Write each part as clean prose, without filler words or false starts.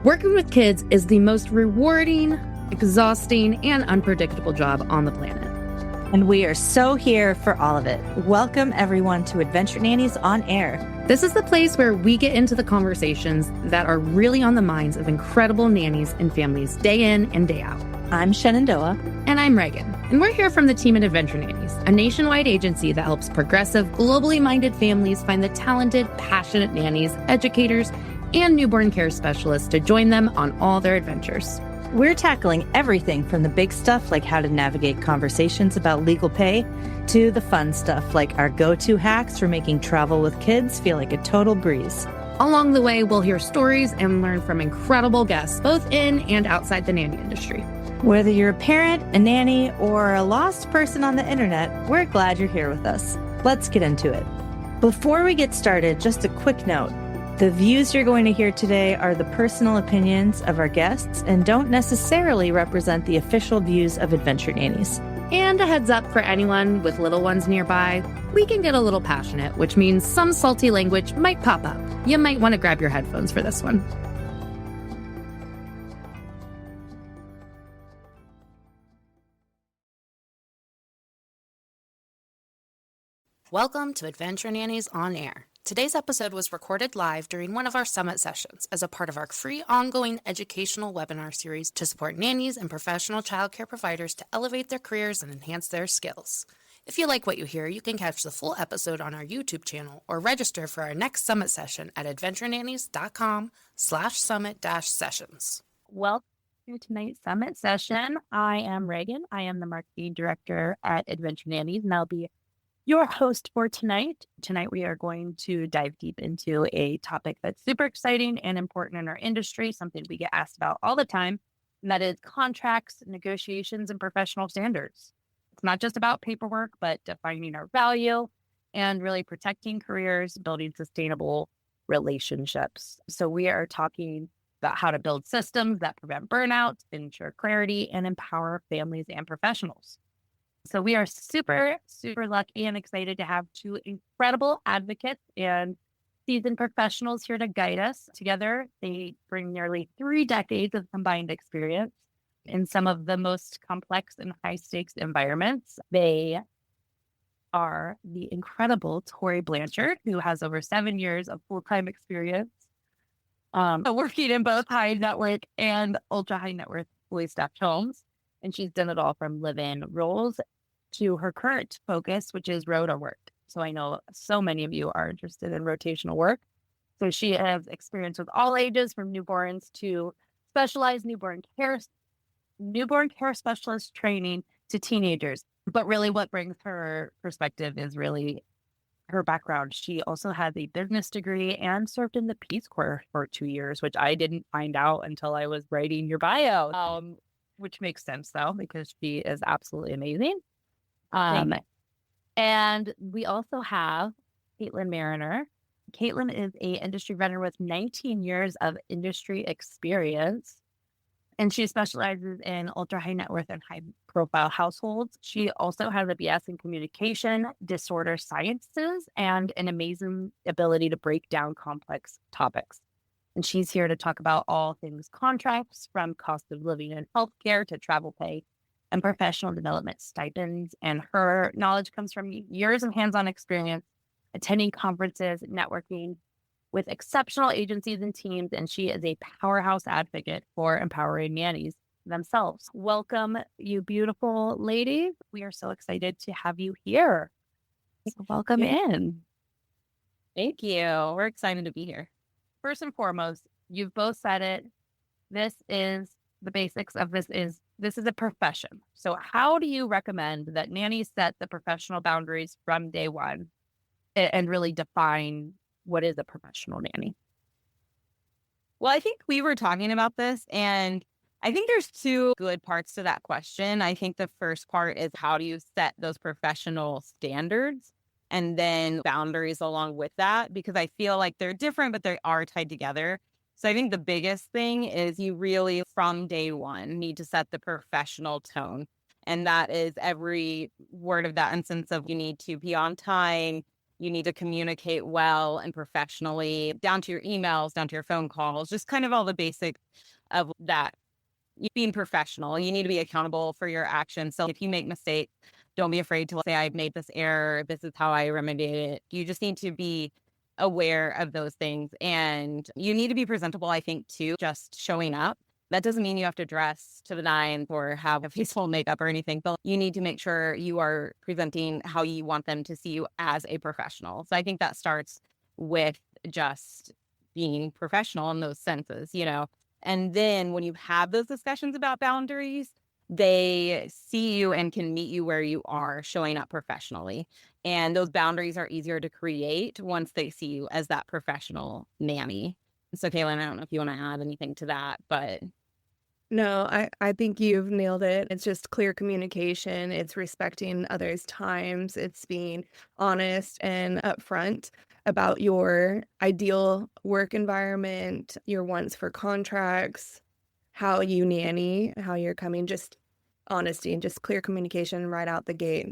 Working with kids is the most rewarding, exhausting, and unpredictable job on the planet. And we are so here for all of it. Welcome, everyone, to Adventure Nannies On Air. This is the place where we get into the conversations that are really on the minds of incredible nannies and families day in and day out. I'm Shenandoah. And I'm Reagan. And we're here from the team at Adventure Nannies, a nationwide agency that helps progressive, globally minded families find the talented, passionate nannies, educators, and newborn care specialists to join them on all their adventures. We're tackling everything from the big stuff like how to navigate conversations about legal pay to the fun stuff like our go-to hacks for making travel with kids feel like a total breeze. Along the way, we'll hear stories and learn from incredible guests, both in and outside the nanny industry. Whether you're a parent, a nanny, or a lost person on the internet, we're glad you're here with us. Let's get into it. Before we get started, just a quick note. The views you're going to hear today are the personal opinions of our guests and don't necessarily represent the official views of Adventure Nannies. And a heads up for anyone with little ones nearby, we can get a little passionate, which means some salty language might pop up. You might want to grab your headphones for this one. Welcome to Adventure Nannies On Air. Today's episode was recorded live during one of our summit sessions as a part of our free ongoing educational webinar series to support nannies and professional childcare providers to elevate their careers and enhance their skills. If you like what you hear, you can catch the full episode on our YouTube channel or register for our next summit session at adventurenannies.com/summit-sessions. Welcome to tonight's summit session. I am Reagan. I am the marketing director at Adventure Nannies, and I'll be your host for tonight. Tonight, we are going to dive deep into a topic that's super exciting and important in our industry, something we get asked about all the time, and that is contracts, negotiations, and professional standards. It's not just about paperwork, but defining our value and really protecting careers, building sustainable relationships. So we are talking about how to build systems that prevent burnout, ensure clarity, and empower families and professionals. So we are super, super lucky and excited to have two incredible advocates and seasoned professionals here to guide us. Together, they bring nearly 3 decades of combined experience in some of the most complex and high-stakes environments. They are the incredible Tori Blanchard, who has over 7 years of full-time experience working in both high net worth and ultra high net worth fully staffed homes. And she's done it all from live-in roles to her current focus, which is rota work. So I know so many of you are interested in rotational work. So she has experience with all ages, from newborns to specialized newborn care specialist training to teenagers. But really what brings her perspective is really her background. She also has a business degree and served in the Peace Corps for 2 years, which I didn't find out until I was writing your bio. Which makes sense, though, because she is absolutely amazing. And we also have Kaitlyn Mariner. Kaitlyn is an industry veteran with 19 years of industry experience, and she specializes in ultra high net worth and high profile households. She also has a BS in communication, disorder sciences, and an amazing ability to break down complex topics. And she's here to talk about all things contracts, from cost of living and healthcare to travel pay and professional development stipends. And her knowledge comes from years of hands-on experience, attending conferences, networking with exceptional agencies and teams. And she is a powerhouse advocate for empowering nannies themselves. Welcome, you beautiful ladies. We are so excited to have you here. So welcome in. Thank you. We're excited to be here. First and foremost, you've both said it. This is the basics of this is a profession. So how do you recommend that nannies set the professional boundaries from day one and really define what is a professional nanny? Well, I think we were talking about this, and I think there's 2 good parts to that question. I think the first part is, how do you set those professional standards? And then boundaries along with that, because I feel like they're different, but they are tied together. So I think the biggest thing is you really, from day one, need to set the professional tone. And that is every word of that, in sense of you need to be on time, You need to communicate well and professionally, down to your emails, down to your phone calls, just kind of all the basics of that. Being professional, you need to be accountable for your actions. So if you make mistakes, don't be afraid to say, I made this error. This is how I remediate it. You just need to be aware of those things. And you need to be presentable, I think, too, just showing up. That doesn't mean you have to dress to the nines or have a face full of makeup or anything, but you need to make sure you are presenting how you want them to see you as a professional. So I think that starts with just being professional in those senses, you know. And then when you have those discussions about boundaries, they see you and can meet you where you are, showing up professionally. And those boundaries are easier to create once they see you as that professional nanny. So, Kaitlyn, I don't know if you want to add anything to that, but No, I think you've nailed it. It's just clear communication. It's respecting others' times. It's being honest and upfront about your ideal work environment, your wants for contracts, how you nanny, how you're coming, just honesty and just clear communication right out the gate.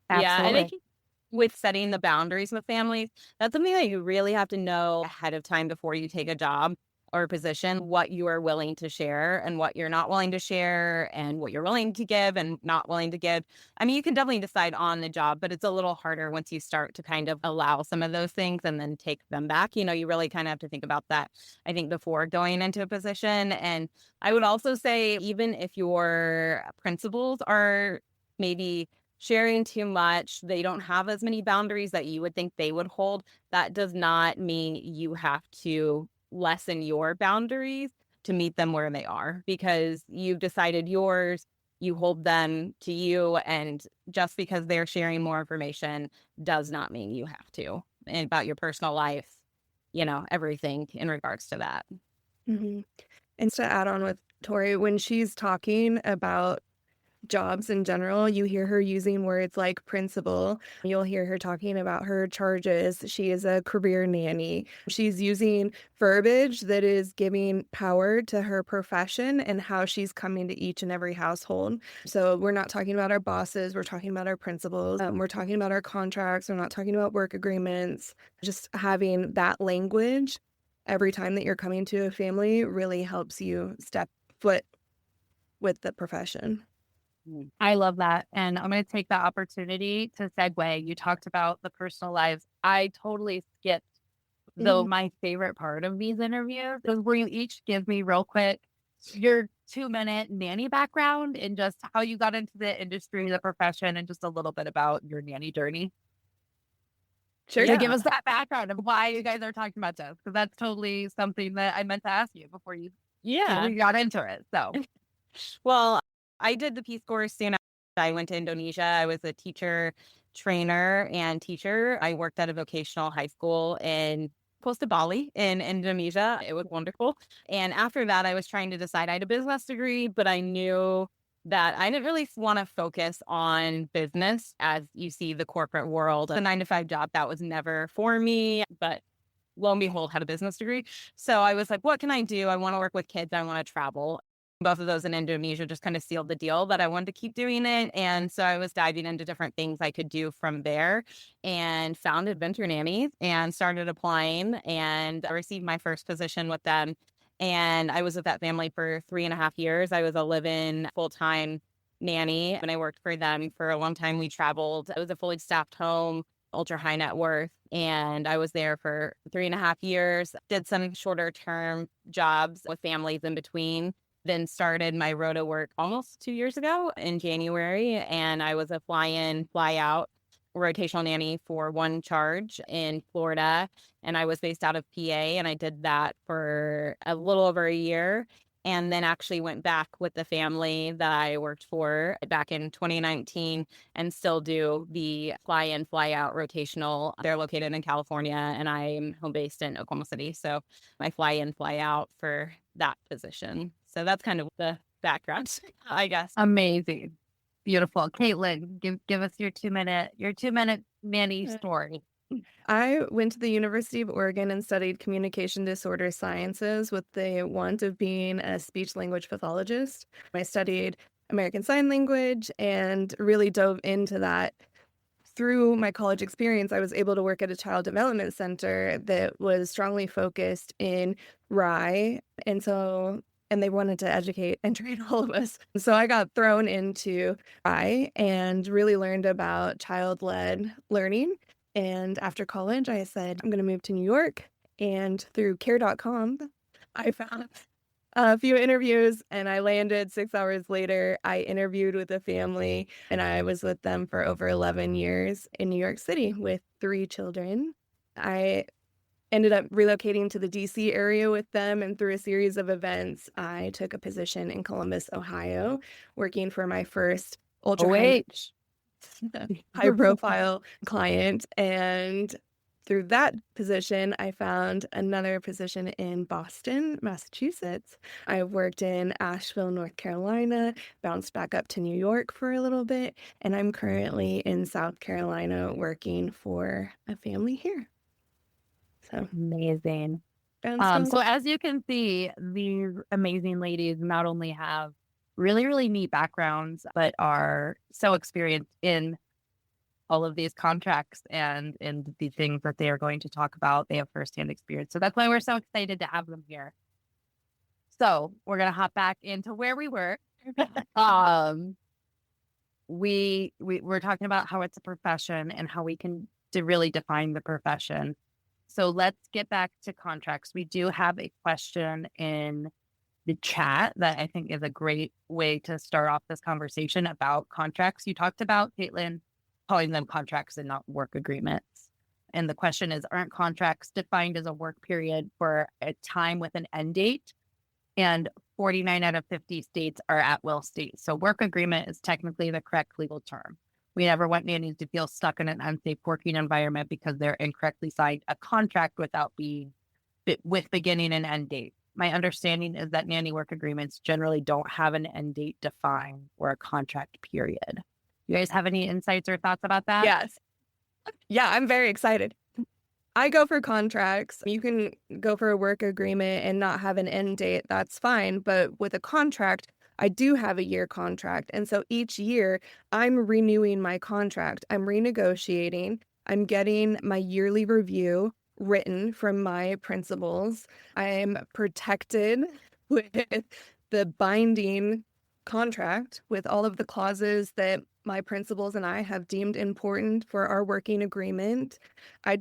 yeah, and I Absolutely. think with setting the boundaries with families, that's something that you really have to know ahead of time before you take a job or a position, what you are willing to share and what you're not willing to share and what you're willing to give and not willing to give. I mean, you can definitely decide on the job, but it's a little harder once you start to kind of allow some of those things and then take them back. You know, you really kind of have to think about that, I think, before going into a position. And I would also say, even if your principals are maybe sharing too much, they don't have as many boundaries that you would think they would hold, that does not mean you have to lessen your boundaries to meet them where they are, because you've decided yours, you hold them to you, and just because they're sharing more information does not mean you have to. And about your personal life, you know, everything in regards to that. Mhm. And to add on with Tori, when she's talking about jobs in general, you hear her using words like principal. You'll hear her talking about her charges. She is a career nanny. She's using verbiage that is giving power to her profession and how she's coming to each and every household. So we're not talking about our bosses. We're talking about our principals. We're talking about our contracts. We're not talking about work agreements. Just having that language every time that you're coming to a family really helps you step foot with the profession. I love that. And I'm going to take that opportunity to segue. You talked about the personal lives. I totally skipped though my favorite part of these interviews is where you each give me real quick your 2-minute nanny background and just how you got into the industry, the profession, and just a little bit about your nanny journey. Sure. To give us that background of why you guys are talking about this, because that's totally something that I meant to ask you before we got into it. So, Well, I did the Peace Corps soon after I went to Indonesia. I was a teacher, trainer, and teacher. I worked at a vocational high school in close to Bali in Indonesia. It was wonderful. And after that, I was trying to decide. I had a business degree, but I knew that I didn't really want to focus on business as you see the corporate world. A 9-to-5 job, that was never for me. But lo and behold, had a business degree. So I was like, what can I do? I want to work with kids. I want to travel. Both of those in Indonesia just kind of sealed the deal that I wanted to keep doing it. And so I was diving into different things I could do from there and found Adventure Nannies and started applying, and I received my first position with them. And I was with that family for 3.5 years. I was a live-in full-time nanny, and I worked for them for a long time. We traveled. It was a fully staffed home, ultra high net worth. And I was there for 3.5 years, did some shorter term jobs with families in between. Then started my rota work almost 2 years ago in January. And I was a fly-in, fly-out rotational nanny for one charge in Florida. And I was based out of PA, and I did that for a little over a year. And then actually went back with the family that I worked for back in 2019 and still do the fly-in, fly-out rotational. They're located in California, and I'm home based in Oklahoma City. So I fly in, fly out for that position. So that's kind of the background, I guess. amazing. Beautiful. Kaitlyn, give us your 2-minute nanny story. I went to the University of Oregon and studied communication disorder sciences with the want of being a speech language pathologist. I studied American Sign Language and really dove into that through my college experience, I was able to work at a child development center that was strongly focused in Rye. And they wanted to educate and train all of us. So I got thrown into Rye and really learned about child-led learning. And after college, I said, I'm going to move to New York. And through care.com, I found a few interviews and I landed 6 hours later. I interviewed with a family and I was with them for over 11 years in New York City with 3 children. I ended up relocating to the DC area with them, and through a series of events, I took a position in Columbus, Ohio, working for my first ultra high profile client. And through that position, I found another position in Boston, Massachusetts. I worked in Asheville, North Carolina, bounced back up to New York for a little bit, and I'm currently in South Carolina working for a family here. So Amazing. and So as you can see, these amazing ladies not only have really, really neat backgrounds, but are so experienced in all of these contracts and in the things that they are going to talk about. They have firsthand experience. So that's why we're so excited to have them here. So we're going to hop back into where we were. We're talking about how it's a profession and how we can really define the profession. So let's get back to contracts. We do have a question in the chat that I think is a great way to start off this conversation about contracts. You talked about, Kaitlyn, calling them contracts and not work agreements. And the question is, aren't contracts defined as a work period for a time with an end date? And 49 out of 50 states are at-will states. So work agreement is technically the correct legal term. We never want nannies to feel stuck in an unsafe working environment because they're incorrectly signed a contract with beginning and end date. My understanding is that nanny work agreements generally don't have an end date defined or a contract period. You guys have any insights or thoughts about that? yes. Yeah, I'm very excited. I go for contracts. You can go for a work agreement and not have an end date. That's fine. But with a contract, I do have a year contract. And so each year I'm renewing my contract. I'm renegotiating. I'm getting my yearly review written from my principals. I'm protected with the binding contract with all of the clauses that my principals and I have deemed important for our working agreement. I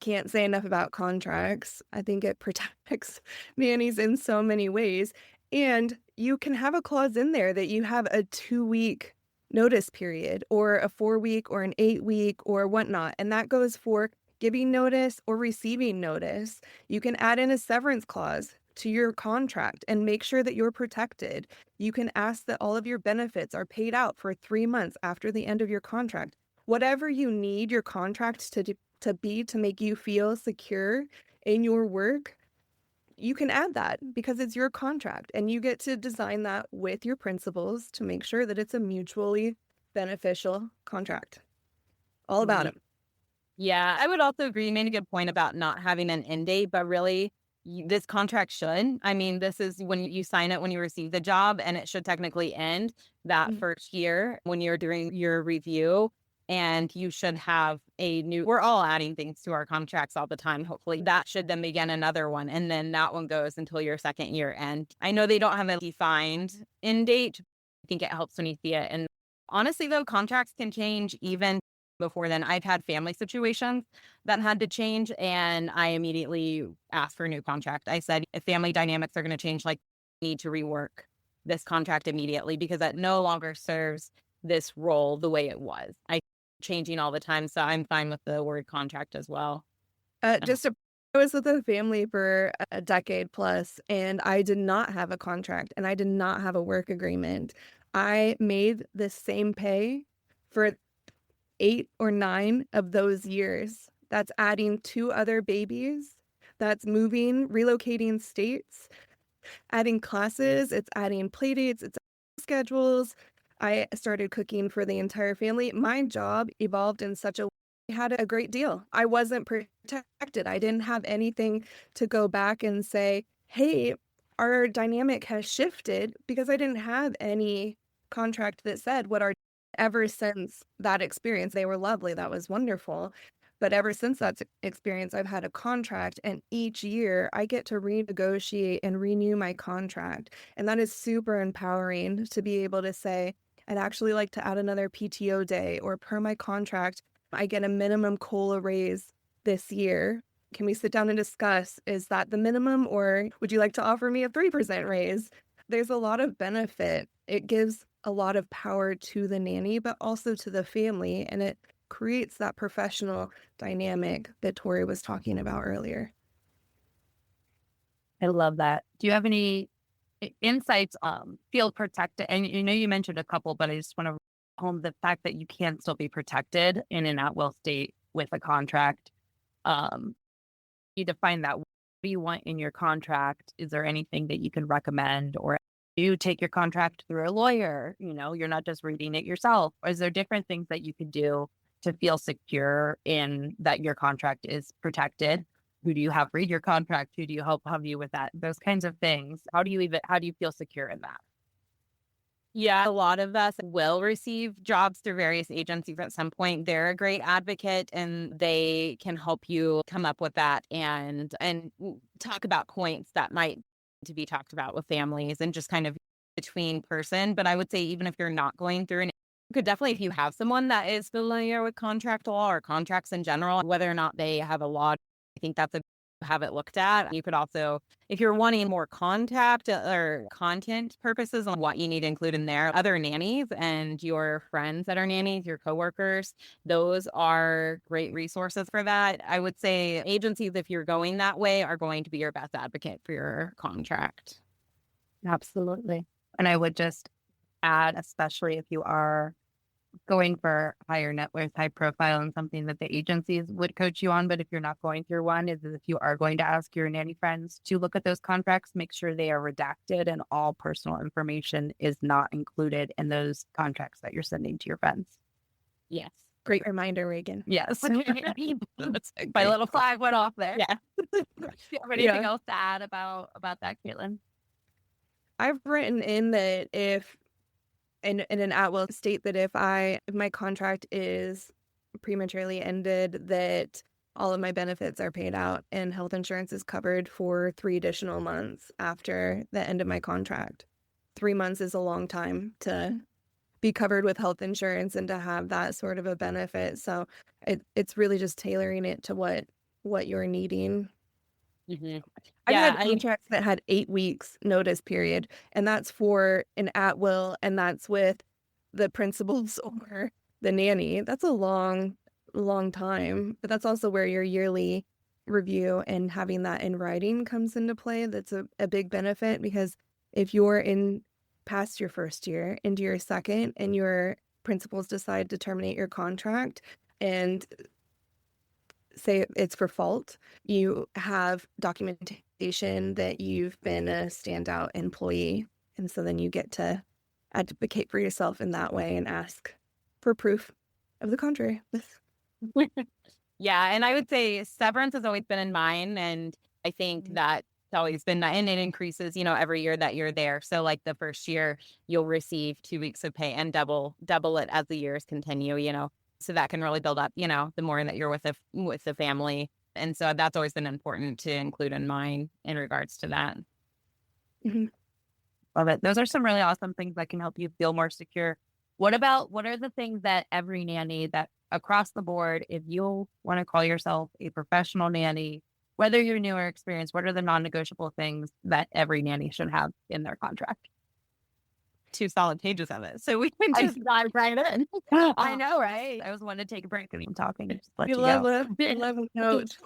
can't say enough about contracts. I think it protects nannies in so many ways. And you can have a clause in there that you have a 2-week notice period or a 4-week or an 8-week or whatnot. And that goes for giving notice or receiving notice. You can add in a severance clause to your contract and make sure that you're protected. You can ask that all of your benefits are paid out for 3 months after the end of your contract. Whatever you need your contract to be to make you feel secure in your work, you can add that because it's your contract and you get to design that with your principals to make sure that it's a mutually beneficial contract. All about it. Yeah, I would also agree. You made a good point about not having an end date, but really this contract should. I mean, this is when you sign it when you receive the job, and it should technically end that first year when you're doing your review. And you should have we're all adding things to our contracts all the time. Hopefully that should then begin another one. And then that one goes until your second year end. I know they don't have a defined end date. I think it helps when you see it. And honestly, though, contracts can change even before then. I've had family situations that had to change, and I immediately asked for a new contract. I said, if family dynamics are going to change, like, I need to rework this contract immediately because that no longer serves this role the way it was. Changing all the time, so I'm fine with the word contract as well. I was with a family for a decade plus, and I did not have a contract, and I did not have a work agreement. I made the same pay for 8 or 9 of those years. That's adding 2 other babies. That's moving, relocating states, adding classes. It's adding play dates. It's schedules. I started cooking for the entire family. My job evolved in such a way I had a great deal. I wasn't protected. I didn't have anything to go back and say, hey, our dynamic has shifted, because I didn't have any contract that said what our ever since that experience, they were lovely. That was wonderful. But ever since that experience, I've had a contract, and each year I get to renegotiate and renew my contract. And that is super empowering to be able to say, I'd actually like to add another PTO day, or per my contract, I get a minimum COLA raise this year. Can we sit down and discuss, is that the minimum, or would you like to offer me a 3% raise? There's a lot of benefit. It gives a lot of power to the nanny, but also to the family, and it creates that professional dynamic that Tori was talking about earlier. I love that. Do you have any insights feel protected? And you mentioned a couple, but I just want to home the fact that you can still be protected in an at-will state with a contract. You define that. What do you want in your contract? Is there anything that you can recommend, or you take your contract through a lawyer? You're not just reading it yourself. Or is there different things that you can do to feel secure in that your contract is protected? Who do you have read your contract? Who do you help you with that? Those kinds of things. How do you feel secure in that? Yeah, a lot of us will receive jobs through various agencies at some point. They're a great advocate, and they can help you come up with that and talk about points that might to be talked about with families and just kind of between person. But I would say, even if you're not going through an, you could definitely, if you have someone that is familiar with contract law or contracts in general, whether or not they have a law, I think that's have it looked at. You could also, if you're wanting more contact or content purposes on what you need to include in there, other nannies and your friends that are nannies, your coworkers, those are great resources for that. I would say agencies, if you're going that way, are going to be your best advocate for your contract. Absolutely. And I would just add, especially if you are going for higher net worth, high profile, and something that the agencies would coach you on. But if you're not going through one, is if you are going to ask your nanny friends to look at those contracts, make sure they are redacted and all personal information is not included in those contracts that you're sending to your friends. Yes. Great reminder, Reagan. Yes. My little flag went off there. Yeah. Do you have anything else to add about that, Kaitlyn? I've written in that if in an at-will state, that if my contract is prematurely ended, that all of my benefits are paid out and health insurance is covered for 3 additional months after the end of my contract. 3 months is a long time to be covered with health insurance and to have that sort of a benefit. So it's really just tailoring it to what you're needing. Mm-hmm. I've had contracts that had 8 weeks notice period, and that's for an at-will, and that's with the principals or the nanny. That's a long time, but that's also where your yearly review and having that in writing comes into play. That's a big benefit, because if you're in past your first year into your second and your principals decide to terminate your contract and say it's for fault, you have documentation that you've been a standout employee. And so then you get to advocate for yourself in that way and ask for proof of the contrary. Yeah. And I would say severance has always been in mine. And I think that's always been, and it increases, every year that you're there. So like the first year, you'll receive 2 weeks of pay and double it as the years continue, So that can really build up, the more that you're with the family. And so that's always been important to include in mind in regards to that. Mm-hmm. Love it. Those are some really awesome things that can help you feel more secure. What are the things that every nanny, that across the board, if you want to call yourself a professional nanny, whether you're new or experienced, what are the non-negotiable things that every nanny should have in their contract? 2 solid pages of it. So we can just dive right in. I know, right? I was wanting to take a break and I'm talking. Just let you love notes.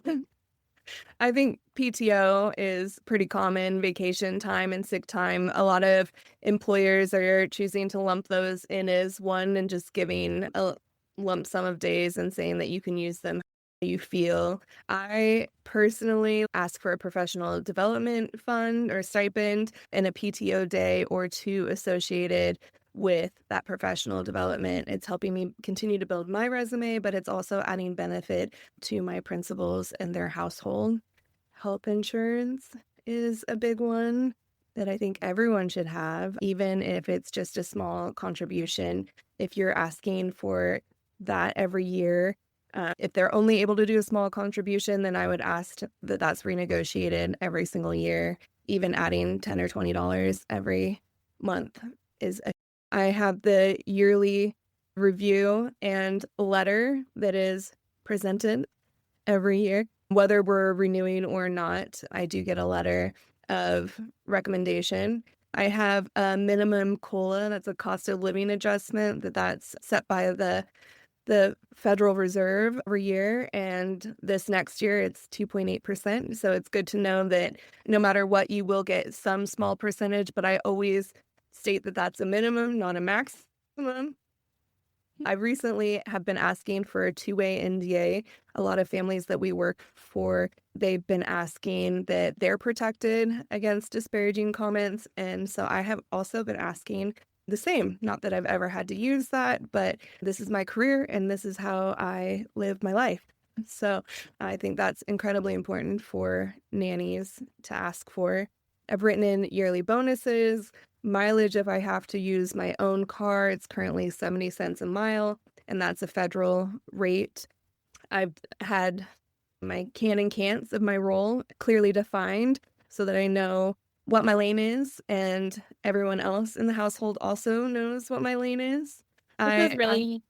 I think PTO is pretty common, vacation time and sick time. A lot of employers are choosing to lump those in as one and just giving a lump sum of days and saying that you can use them how you feel. I personally ask for a professional development fund or stipend and a PTO day or 2 associated with that professional development. It's helping me continue to build my resume, but it's also adding benefit to my principals and their household. Health insurance is a big one. that I think everyone should have, even if it's just a small contribution. If you're asking for that every year, if they're only able to do a small contribution, then I would ask that that's renegotiated every single year. Even adding $10 or $20 every month is I have the yearly review and letter that is presented every year. Whether we're renewing or not, I do get a letter of recommendation. I have a minimum COLA, that's a cost of living adjustment, that's set by the Federal Reserve every year, and this next year it's 2.8%. So it's good to know that no matter what, you will get some small percentage, but I always state that that's a minimum, not a maximum. I recently have been asking for a two-way NDA. A lot of families that we work for, they've been asking that they're protected against disparaging comments. And so I have also been asking the same. Not that I've ever had to use that, but this is my career and this is how I live my life. So I think that's incredibly important for nannies to ask for. I've written in yearly bonuses, mileage if I have to use my own car. It's currently 70 cents a mile, and that's a federal rate. I've had my can and can'ts of my role clearly defined so that I know what my lane is, and everyone else in the household also knows what my lane is. This is really,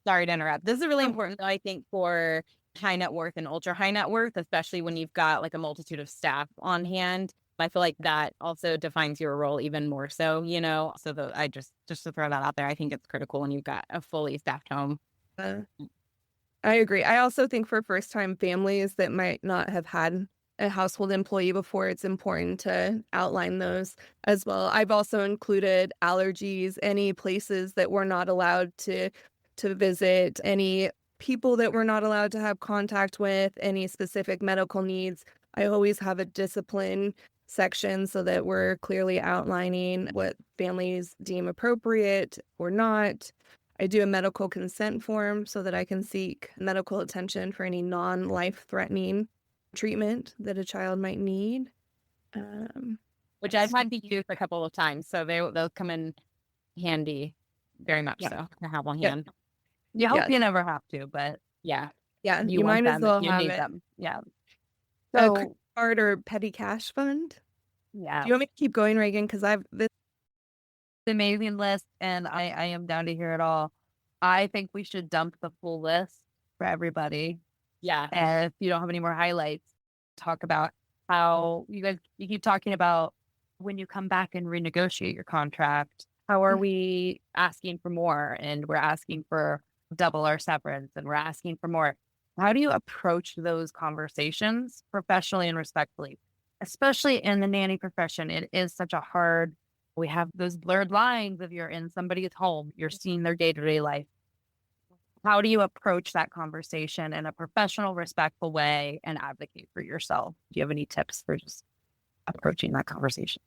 sorry to interrupt. This is really Oh. important, though, I think, for high net worth and ultra high net worth, especially when you've got like a multitude of staff on hand. I feel like that also defines your role even more so, you know. So I just to throw that out there, I think it's critical when you've got a fully staffed home. I agree. I also think for first-time families that might not have had a household employee before, it's important to outline those as well. I've also included allergies, any places that we're not allowed to visit, any people that we're not allowed to have contact with, any specific medical needs. I always have a discipline section so that we're clearly outlining what families deem appropriate or not. I do a medical consent form so that I can seek medical attention for any non-life-threatening treatment that a child might need. Which I've had to use a couple of times, so they'll come in handy, very much so to have on hand. You hope Yes. you never have to, but Yeah, Yeah, you you want might as them, well you have need it. them. Yeah. A So credit card or petty cash fund. yeah, Do you want me to keep going, Reagan? Because this amazing list, and I am down to hear it all. I think we should dump the full list for everybody. yeah. And if you don't have any more highlights, talk about how you keep talking about when you come back and renegotiate your contract. How are we asking for more? And we're asking for double our severance, and we're asking for more. How do you approach those conversations professionally and respectfully? Especially in the nanny profession, it is such a hard. We have those blurred lines of you're in somebody's home, you're seeing their day-to-day life. How do you approach that conversation in a professional, respectful way and advocate for yourself? Do you have any tips for just approaching that conversation?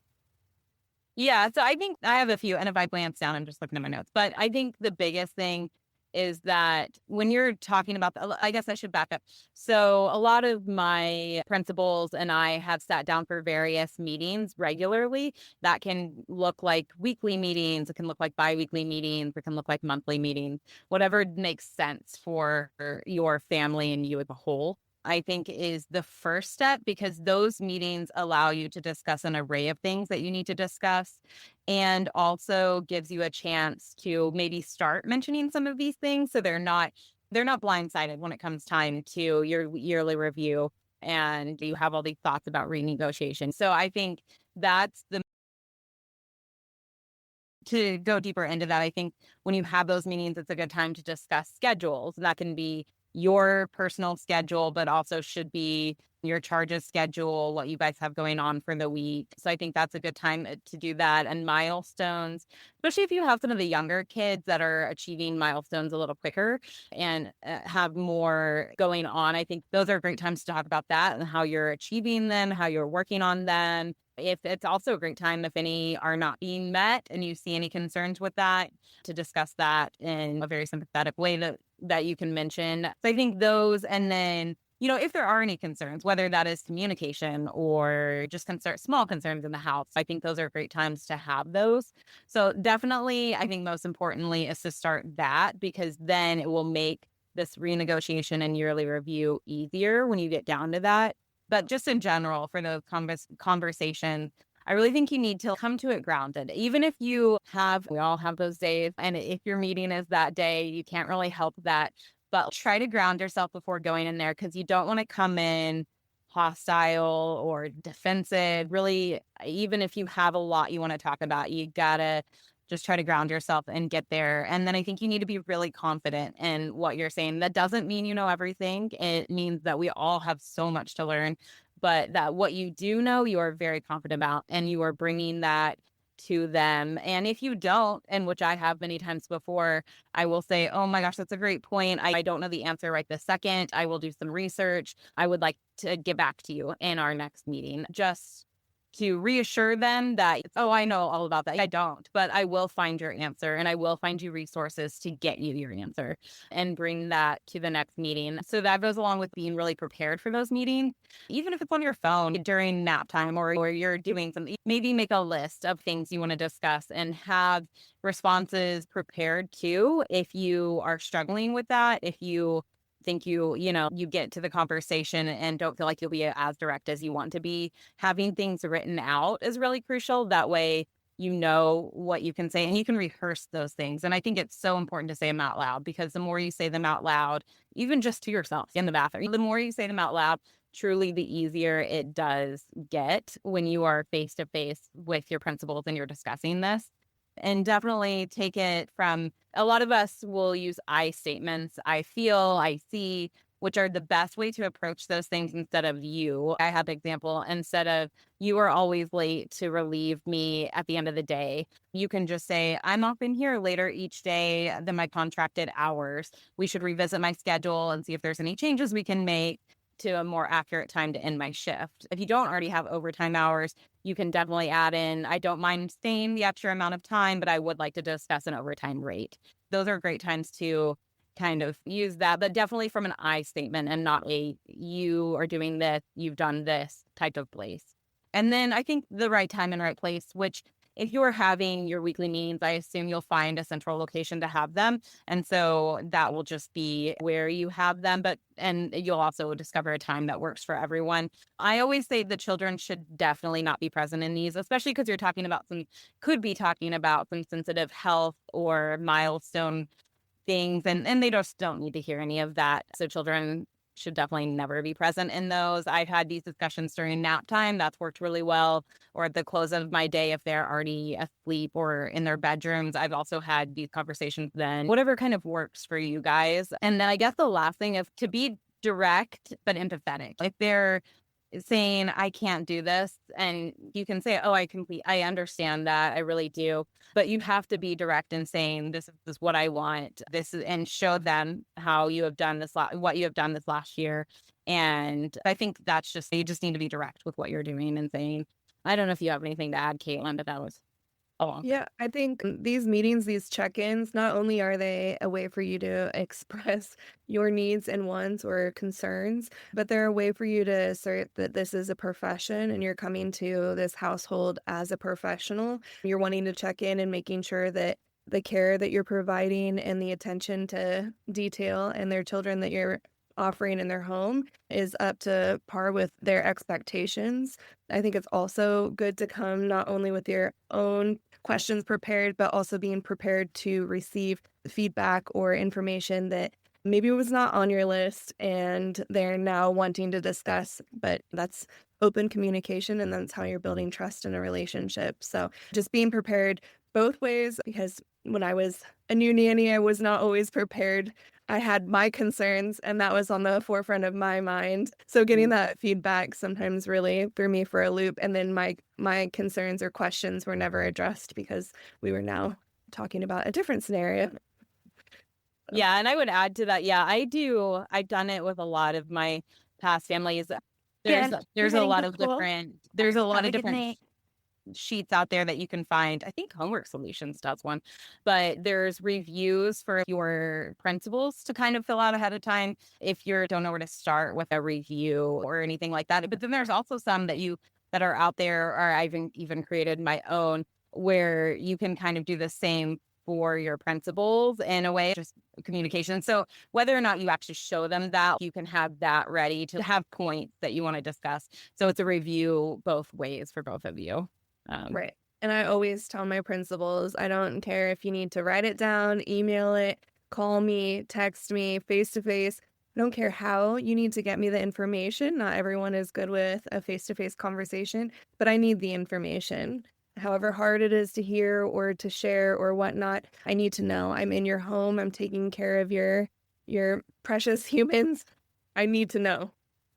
Yeah, so I think I have a few, and if I glance down, I'm just looking at my notes. But I think the biggest thing is that when you're talking about, I guess I should back up. So a lot of my principals and I have sat down for various meetings regularly. That can look like weekly meetings. It can look like biweekly meetings. It can look like monthly meetings, whatever makes sense for your family and you as a whole. I think is the first step, because those meetings allow you to discuss an array of things that you need to discuss, and also gives you a chance to maybe start mentioning some of these things so they're not blindsided when it comes time to your yearly review and you have all these thoughts about renegotiation. So I think that's to go deeper into that. I think when you have those meetings, it's a good time to discuss schedules. That can be your personal schedule, but also should be your charges schedule, what you guys have going on for the week. So I think that's a good time to do that. And milestones, especially if you have some of the younger kids that are achieving milestones a little quicker and have more going on. I think those are great times to talk about that and how you're achieving them, how you're working on them. If it's also a great time, if any are not being met and you see any concerns with that, to discuss that in a very sympathetic way that you can mention. So I think those, and then if there are any concerns, whether that is communication or just small concerns in the house, I think those are great times to have those. So definitely, I think most importantly is to start that, because then it will make this renegotiation and yearly review easier when you get down to that. But just in general, for those conversations, I really think you need to come to it grounded. Even if we all have those days, and if your meeting is that day, you can't really help that. But try to ground yourself before going in there, because you don't want to come in hostile or defensive. Really, even if you have a lot you want to talk about, you gotta just try to ground yourself and get there. And then I think you need to be really confident in what you're saying. That doesn't mean you know everything. It means that we all have so much to learn, but that what you do know, you are very confident about, and you are bringing that to them. And if you don't, and which I have many times before, I will say, oh my gosh, that's a great point. I don't know the answer right this second. I will do some research. I would like to get back to you in our next meeting, just to reassure them that, oh, I know all about that. I don't, but I will find your answer, and I will find you resources to get you your answer and bring that to the next meeting. So that goes along with being really prepared for those meetings. Even if it's on your phone during nap time, or you're doing something, maybe make a list of things you want to discuss and have responses prepared too. If you are struggling with that, if you think you get to the conversation and don't feel like you'll be as direct as you want to be, having things written out is really crucial. That way, you know what you can say and you can rehearse those things. And I think it's so important to say them out loud, because the more you say them out loud, even just to yourself in the bathroom, the more you say them out loud, truly the easier it does get when you are face to face with your principals and you're discussing this. And definitely take it from, a lot of us will use I statements, I feel, I see, which are the best way to approach those things instead of you. I have an example. Instead of you are always late to relieve me at the end of the day, you can just say, I'm often here later each day than my contracted hours. We should revisit my schedule and see if there's any changes we can make to a more accurate time to end my shift. If you don't already have overtime hours, you can definitely add in, I don't mind staying the extra amount of time, but I would like to discuss an overtime rate. Those are great times to kind of use that, but definitely from an I statement and not a you are doing this, you've done this type of place. And then I think the right time and right place, which if you're having your weekly meetings, I assume you'll find a central location to have them. And so that will just be where you have them, and you'll also discover a time that works for everyone. I always say the children should definitely not be present in these, especially because you're could be talking about some sensitive health or milestone things, and they just don't need to hear any of that. So children should definitely never be present in those. I've had these discussions during nap time. That's worked really well. Or at the close of my day, if they're already asleep or in their bedrooms. I've also had these conversations then. Whatever kind of works for you guys. And then I guess the last thing is to be direct but empathetic. If they're saying, I can't do this, and you can say, oh, I understand that, I really do, but you have to be direct in saying, this is what I want, and show them how you have done what you have done this last year. And I think you just need to be direct with what you're doing and saying. I don't know if you have anything to add, Kaitlyn, but that was Yeah, I think these meetings, these check-ins, not only are they a way for you to express your needs and wants or concerns, but they're a way for you to assert that this is a profession and you're coming to this household as a professional. You're wanting to check in and making sure that the care that you're providing and the attention to detail and their children that you're offering in their home is up to par with their expectations. I think it's also good to come not only with your own questions prepared, but also being prepared to receive feedback or information that maybe was not on your list and they're now wanting to discuss, but that's open communication, and that's how you're building trust in a relationship. So just being prepared both ways, because when I was a new nanny, I was not always prepared. I had my concerns, and that was on the forefront of my mind. So getting that feedback sometimes really threw me for a loop. And then my concerns or questions were never addressed because we were now talking about a different scenario. Yeah, and I would add to that. Yeah, I do. I've done it with a lot of my past families. There's a lot of different. There's a lot of different. sheets out there that you can find. I think Homework Solutions does one, but there's reviews for your principals to kind of fill out ahead of time if you don't know where to start with a review or anything like that. But then there's also some that are out there, or I've even created my own, where you can kind of do the same for your principals in a way, just communication. So whether or not you actually show them that, you can have that ready to have points that you want to discuss. So it's a review both ways for both of you. Right. And I always tell my principals, I don't care if you need to write it down, email it, call me, text me, face to face. I don't care how you need to get me the information. Not everyone is good with a face-to-face conversation, but I need the information. However hard it is to hear or to share or whatnot, I need to know. I'm in your home. I'm taking care of your precious humans. I need to know.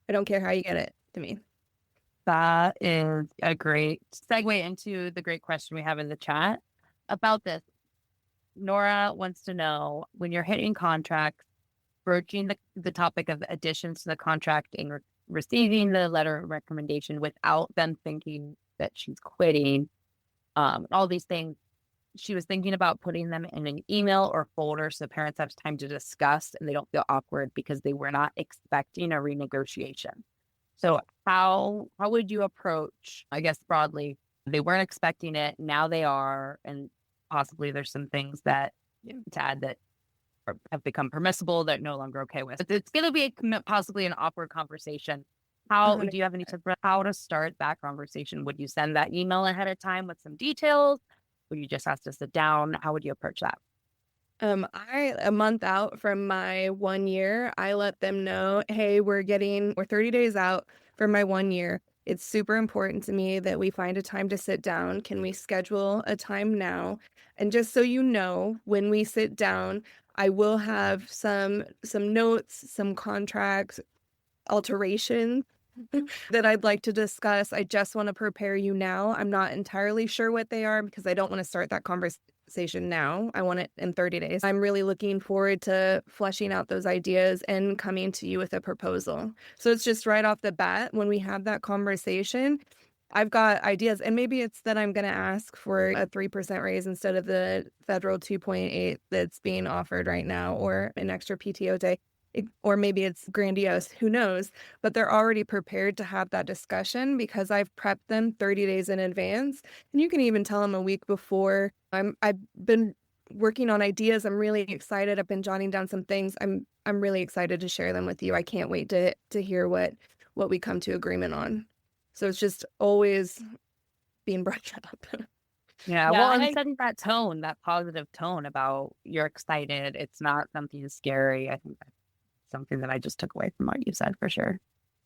I don't care how you get it to me. That is a great segue into the great question we have in the chat about this. Nora wants to know, when you're hitting contracts, broaching the topic of additions to the contract and receiving the letter of recommendation without them thinking that she's quitting, all these things, she was thinking about putting them in an email or folder so parents have time to discuss and they don't feel awkward because they were not expecting a renegotiation. So how would you approach, I guess broadly, they weren't expecting it, now they are, and possibly there's some things that to add that have become permissible that no longer okay with. It's going to be possibly an awkward conversation. How do you have any tips for how to start that conversation? Would you send that email ahead of time with some details? Would you just have to sit down? How would you approach that? A month out from my 1 year, I let them know, hey, we're 30 days out from my 1 year. It's super important to me that we find a time to sit down. Can we schedule a time now? And just so you know, when we sit down, I will have some notes, some contracts, alterations that I'd like to discuss. I just want to prepare you now. I'm not entirely sure what they are because I don't want to start that conversation now. I want it in 30 days. I'm really looking forward to fleshing out those ideas and coming to you with a proposal. So it's just right off the bat, when we have that conversation, I've got ideas. And maybe it's that I'm going to ask for a 3% raise instead of the federal 2.8 that's being offered right now, or an extra PTO day. Or maybe it's grandiose, who knows? But they're already prepared to have that discussion because I've prepped them 30 days in advance. And you can even tell them a week before. I've been working on ideas. I'm really excited. I've been jotting down some things. I'm really excited to share them with you. I can't wait to hear what we come to agreement on. So it's just always being brought up. Yeah, well, and setting that tone, that positive tone about you're excited. It's not something scary. I think that's something that I just took away from what you said for sure.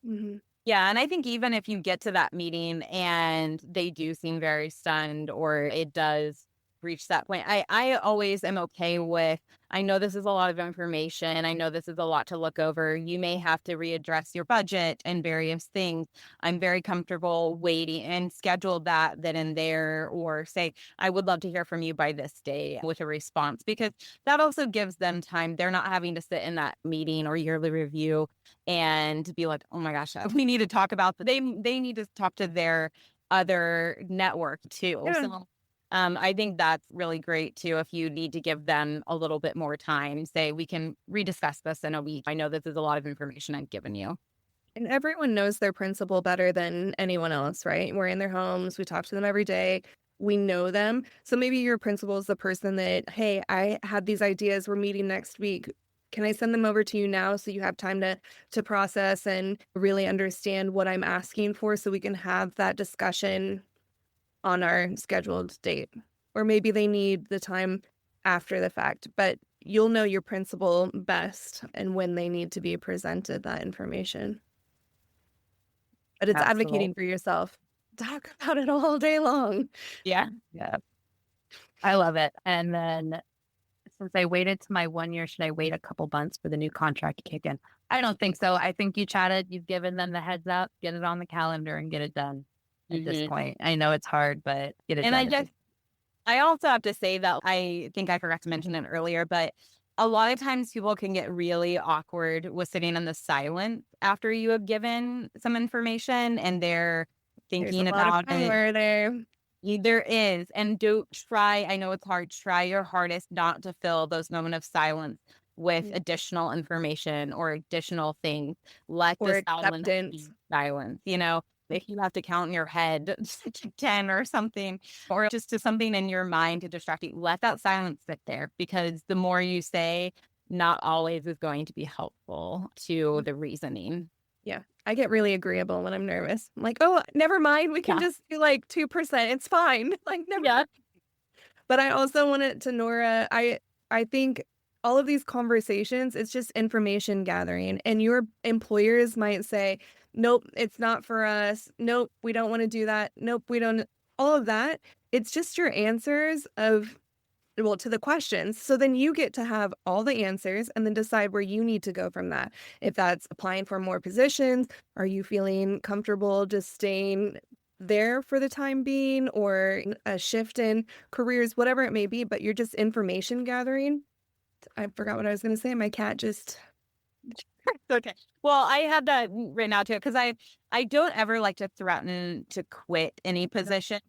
Mm-hmm. Yeah. And I think even if you get to that meeting and they do seem very stunned, or it does reach that point, I always am okay with, I know this is a lot of information. I know this is a lot to look over. You may have to readdress your budget and various things. I'm very comfortable waiting and schedule that in there, or say, I would love to hear from you by this day with a response, because that also gives them time. They're not having to sit in that meeting or yearly review and be like, oh my gosh, we need to talk about they need to talk to their other network too. Yeah. So I think that's really great too. If you need to give them a little bit more time, say, we can rediscuss this in a week. I know this is a lot of information I've given you. And everyone knows their principal better than anyone else, right? We're in their homes. We talk to them every day. We know them. So maybe your principal is the person that, hey, I had these ideas. We're meeting next week. Can I send them over to you now so you have time to process and really understand what I'm asking for, so we can have that discussion on our scheduled date? Or maybe they need the time after the fact, but you'll know your principal best and when they need to be presented that information. But it's advocating for yourself. Talk about it all day long. Yeah. Yeah. I love it. And then, since I waited to my 1 year, should I wait a couple months for the new contract to kick in? I don't think so. I think you chatted, you've given them the heads up, get it on the calendar and get it done at this point. I know it's hard, but get it done. And I also have to say that I think I forgot to mention it earlier, but a lot of times people can get really awkward with sitting in the silence after you have given some information, and they're thinking about it. There. There is. And don't try, I know it's hard, try your hardest not to fill those moments of silence with additional information or additional things. Let Or the silence be acceptance. silence. You know, if you have to count in your head to 10 or something, or just to something in your mind to distract you, let that silence sit there, because the more you say, not always is going to be helpful to the reasoning. Yeah. I get really agreeable when I'm nervous. I'm like, oh, never mind. We can Yeah. just do like 2%. It's fine. Like, never. Yeah. But I also wanted to, Nora, I think all of these conversations, it's just information gathering. And your employers might say, nope, it's not for us. Nope, we don't want to do that. Nope, we don't. All of that. It's just your answers to the questions. So then you get to have all the answers and then decide where you need to go from that. If that's applying for more positions, are you feeling comfortable just staying there for the time being, or a shift in careers, whatever it may be, but you're just information gathering. I forgot what I was going to say. My cat just. Okay. Well, I had that written out too, because I don't ever like to threaten to quit any position.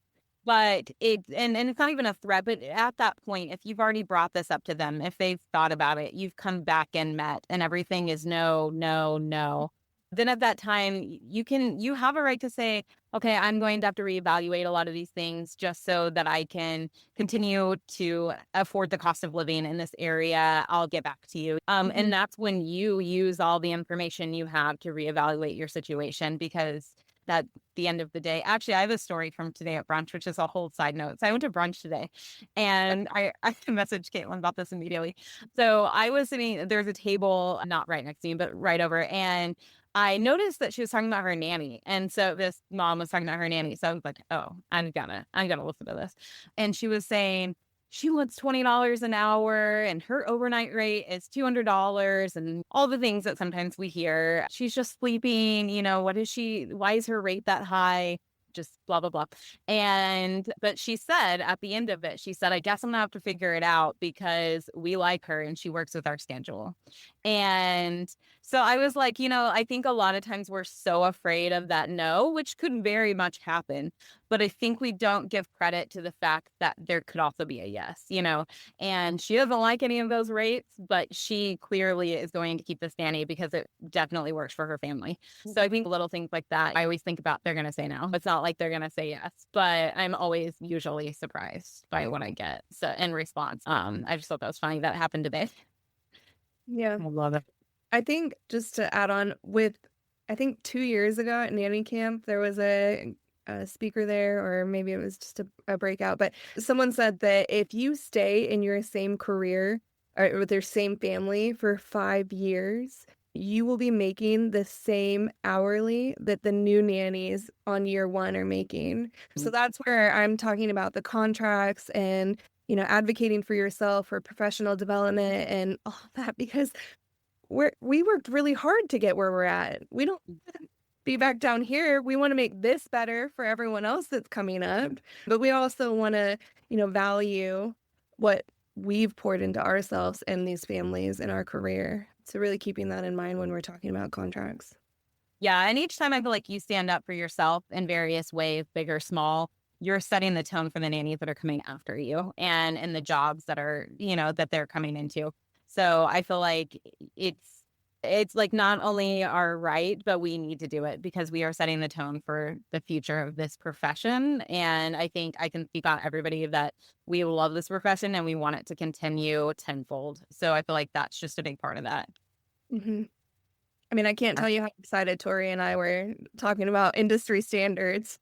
But and it's not even a threat, but at that point, if you've already brought this up to them, if they've thought about it, you've come back and met, and everything is no, no, no, then at that time, you have a right to say, okay, I'm going to have to reevaluate a lot of these things just so that I can continue to afford the cost of living in this area. I'll get back to you. And that's when you use all the information you have to reevaluate your situation, because at the end of the day, actually, I have a story from today at brunch, which is a whole side note. So I went to brunch today, and I messaged Kaitlyn about this immediately. So I was sitting, there's a table not right next to me, but right over, and I noticed that she was talking about her nanny. And so this mom was talking about her nanny. So I was like, oh, I'm gonna listen to this. And she was saying, she wants $20 an hour and her overnight rate is $200, and all the things that sometimes we hear. She's just sleeping, why is her rate that high? Just blah, blah, blah. But she said at the end of it, she said, I guess I'm gonna have to figure it out because we like her and she works with our schedule. And so I was like, I think a lot of times we're so afraid of that no, which could very much happen. But I think we don't give credit to the fact that there could also be a yes, and she doesn't like any of those rates, but she clearly is going to keep this nanny because it definitely works for her family. So I think little things like that, I always think about, they're going to say no. It's not like they're going to say yes, but I'm always usually surprised by what I get. So in response, I just thought that was funny that happened today. Yeah. I love it. I think just to add on I think 2 years ago at Nanny Camp, there was a speaker there, or maybe it was just a breakout, but someone said that if you stay in your same career or with your same family for 5 years, you will be making the same hourly that the new nannies on year 1 are making. So that's where I'm talking about the contracts and, advocating for yourself for professional development and all of that, because we worked really hard to get where we're at. We don't be back down here. We want to make this better for everyone else that's coming up, but we also want to, value what we've poured into ourselves and these families in our career. So really keeping that in mind when we're talking about contracts. Yeah. And each time I feel like you stand up for yourself in various ways, big or small, you're setting the tone for the nannies that are coming after you and in the jobs that are, that they're coming into. So I feel like it's like not only our right, but we need to do it because we are setting the tone for the future of this profession. And I think I can speak on everybody that we love this profession and we want it to continue tenfold. So I feel like that's just a big part of that. Mm-hmm. I mean, I can't tell you how excited Tori and I were talking about industry standards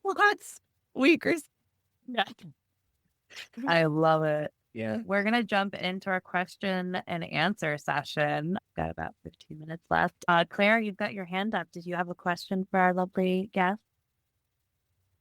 last week or so. Yeah. I love it. Yeah. We're going to jump into our question and answer session. Got about 15 minutes left. Claire, you've got your hand up. Did you have a question for our lovely guest?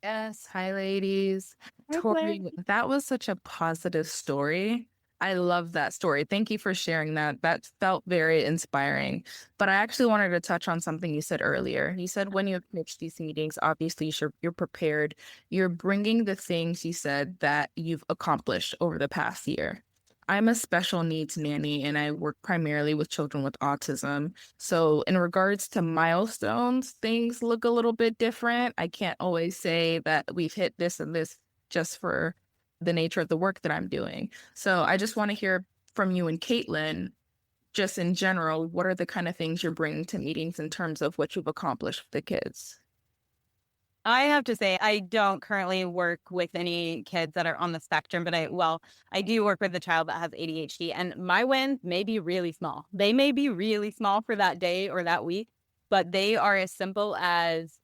Yes. Hi, ladies. Hi, Tori, that was such a positive story. I love that story. Thank you for sharing that. That felt very inspiring. But I actually wanted to touch on something you said earlier. You said when you approach these meetings, obviously you're prepared. You're bringing the things you said that you've accomplished over the past year. I'm a special needs nanny and I work primarily with children with autism. So, in regards to milestones, things look a little bit different. I can't always say that we've hit this and this just for the nature of the work that I'm doing. So, I just want to hear from you and Kaitlyn, just in general, what are the kind of things you're bringing to meetings in terms of what you've accomplished with the kids? I have to say, I don't currently work with any kids that are on the spectrum, but I do work with a child that has ADHD, and my wins may be really small. They may be really small for that day or that week, but they are as simple as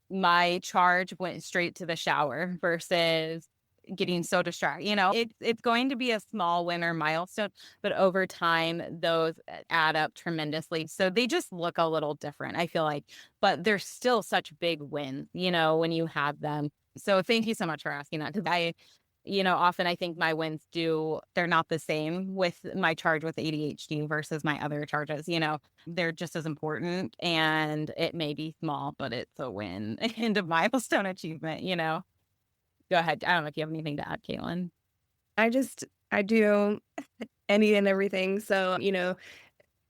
my charge went straight to the shower versus getting so distracted. It's going to be a small win or milestone, but over time, those add up tremendously. So they just look a little different, I feel like, but they're still such big wins, when you have them. So thank you so much for asking that. Because often I think my wins they're not the same with my charge with ADHD versus my other charges. They're just as important, and it may be small, but it's a win and a milestone achievement. Go ahead. I don't know if you have anything to add, Kaitlyn. I do any and everything. So,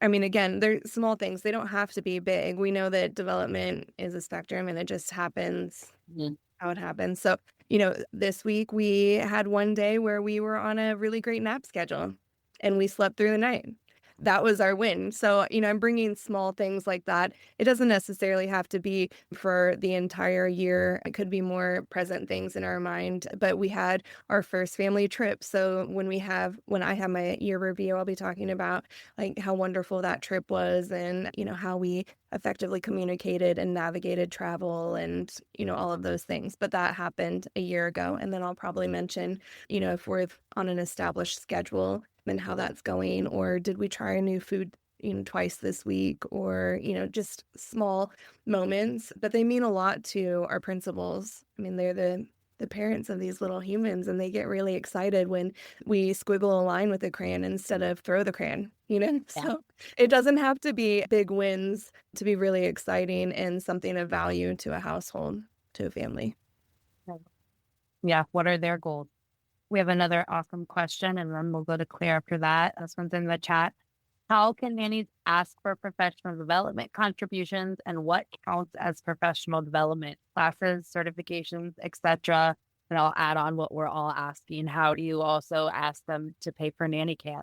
again, they're small things. They don't have to be big. We know that development is a spectrum and it just happens how it happens. So, this week we had one day where we were on a really great nap schedule and we slept through the night. That was our win. So, I'm bringing small things like that. It doesn't necessarily have to be for the entire year. It could be more present things in our mind. But we had our first family trip. So when I have my year review, I'll be talking about like how wonderful that trip was and, how we effectively communicated and navigated travel and, all of those things. But that happened a year ago. And then I'll probably mention, if we're on an established schedule and how that's going, or did we try a new food, twice this week, or, just small moments, but they mean a lot to our principals. They're the parents of these little humans, and they get really excited when we squiggle a line with a crayon instead of throw the crayon, Yeah. So it doesn't have to be big wins to be really exciting and something of value to a household, to a family. Yeah. What are their goals? We have another awesome question, and then we'll go to Claire after that. This one's in the chat. How can nannies ask for professional development contributions, and what counts as professional development? Classes, certifications, etc. And I'll add on what we're all asking. How do you also ask them to pay for nanny camp?